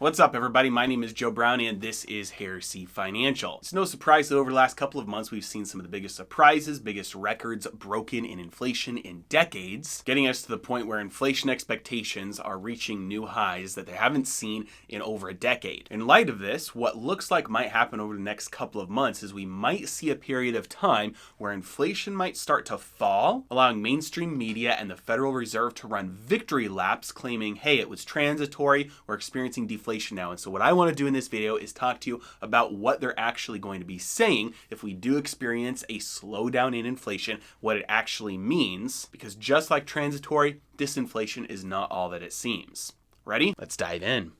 What's up, everybody? My name is Joe Brown, and this is Heresy Financial. It's no surprise that over the last couple of months, we've seen some of the biggest surprises, biggest records broken in inflation in decades, getting us to the point where inflation expectations are reaching new highs that they haven't seen in over a decade. In light of this, what looks like might happen over the next couple of months is we might see a period of time where inflation might start to fall, allowing mainstream media and the Federal Reserve to run victory laps, claiming, hey, it was transitory, we're experiencing deflation now. And so what I want to do in this video is talk to you about what they're actually going to be saying if we do experience a slowdown in inflation, what it actually means, because just like transitory, disinflation is not all that it seems. Ready? Let's dive in.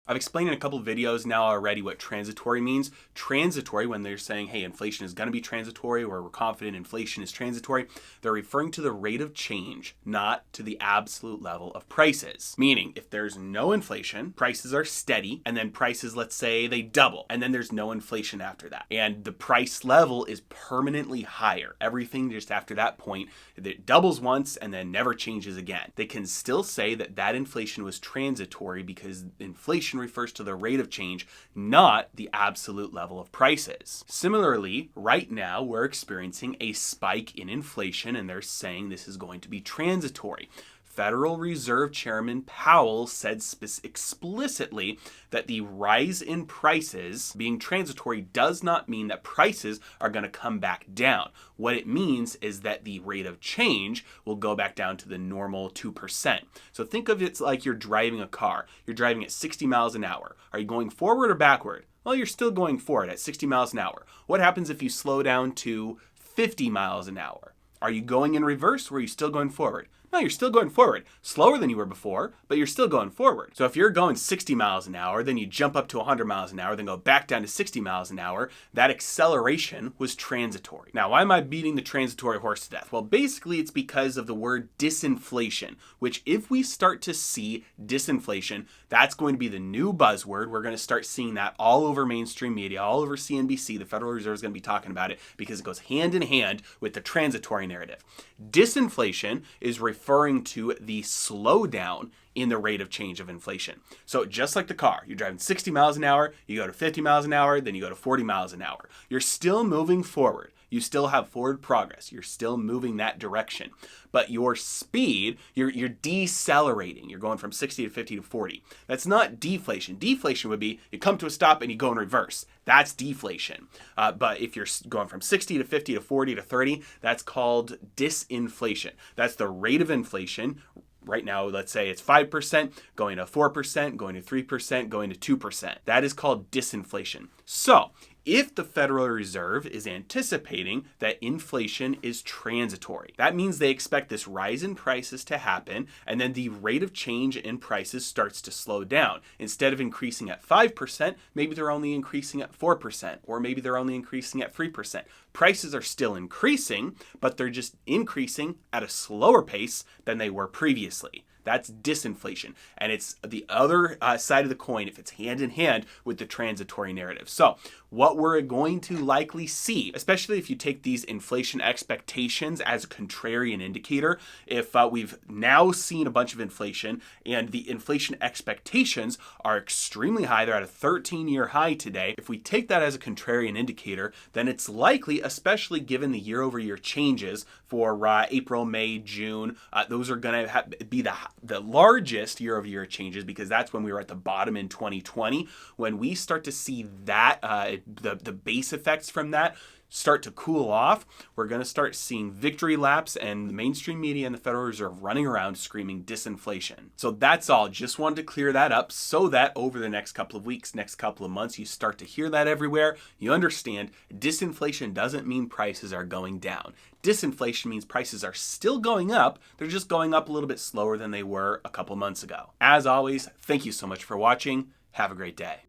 I've explained in a couple of videos now already what transitory means. Transitory, when they're saying, hey, inflation is going to be transitory, or we're confident inflation is transitory, they're referring to the rate of change, not to the absolute level of prices. Meaning, if there's no inflation, prices are steady, and then prices, let's say, they double, and then there's no inflation after that. And the price level is permanently higher. Everything just after that point, it doubles once and then never changes again. They can still say that that inflation was transitory because inflation refers to the rate of change, not the absolute level of prices. Similarly, right now we're experiencing a spike in inflation, and they're saying this is going to be transitory. Federal Reserve Chairman Powell said explicitly that the rise in prices being transitory does not mean that prices are going to come back down. What it means is that the rate of change will go back down to the normal 2%. So think of it like you're driving a car. You're driving at 60 miles an hour. Are you going forward or backward? Well, you're still going forward at 60 miles an hour. What happens if you slow down to 50 miles an hour? Are you going in reverse or are you still going forward? No, you're still going forward. Slower than you were before, but you're still going forward. So if you're going 60 miles an hour, then you jump up to 100 miles an hour, then go back down to 60 miles an hour, that acceleration was transitory. Now, why am I beating the transitory horse to death? Well, basically it's because of the word disinflation, which if we start to see disinflation, that's going to be the new buzzword. We're going to start seeing that all over mainstream media, all over CNBC. The Federal Reserve is going to be talking about it because it goes hand in hand with the transitory narrative. Disinflation is referring to the slowdown in the rate of change of inflation. So just like the car, you're driving 60 miles an hour, you go to 50 miles an hour, then you go to 40 miles an hour. You're still moving forward. You still have forward progress. You're still moving that direction. But your speed, you're decelerating. You're going from 60 to 50 to 40. That's not deflation. Deflation would be you come to a stop and you go in reverse. That's deflation. But if you're going from 60 to 50 to 40 to 30, that's called disinflation. That's the rate of inflation. Right now, let's say it's 5%, going to 4%, going to 3%, going to 2%. That is called disinflation. So, if the Federal Reserve is anticipating that inflation is transitory, that means they expect this rise in prices to happen, and then the rate of change in prices starts to slow down. Instead of increasing at 5%, maybe they're only increasing at 4%, or maybe they're only increasing at 3%. Prices are still increasing, but they're just increasing at a slower pace than they were previously. That's disinflation. And it's the other side of the coin if it's hand in hand with the transitory narrative. So what we're going to likely see, especially if you take these inflation expectations as a contrarian indicator, if we've now seen a bunch of inflation and the inflation expectations are extremely high, they're at a 13-year high today. If we take that as a contrarian indicator, then it's likely, especially given the year-over-year changes for April, May, June, those are going to be the largest year-over-year changes because that's when we were at the bottom in 2020. When we start to see that, the base effects from that start to cool off, we're going to start seeing victory laps and the mainstream media and the Federal Reserve running around screaming disinflation. So that's all. Just wanted to clear that up so that over the next couple of weeks, next couple of months, you start to hear that everywhere. You understand disinflation doesn't mean prices are going down. Disinflation means prices are still going up. They're just going up a little bit slower than they were a couple months ago. As always, thank you so much for watching. Have a great day.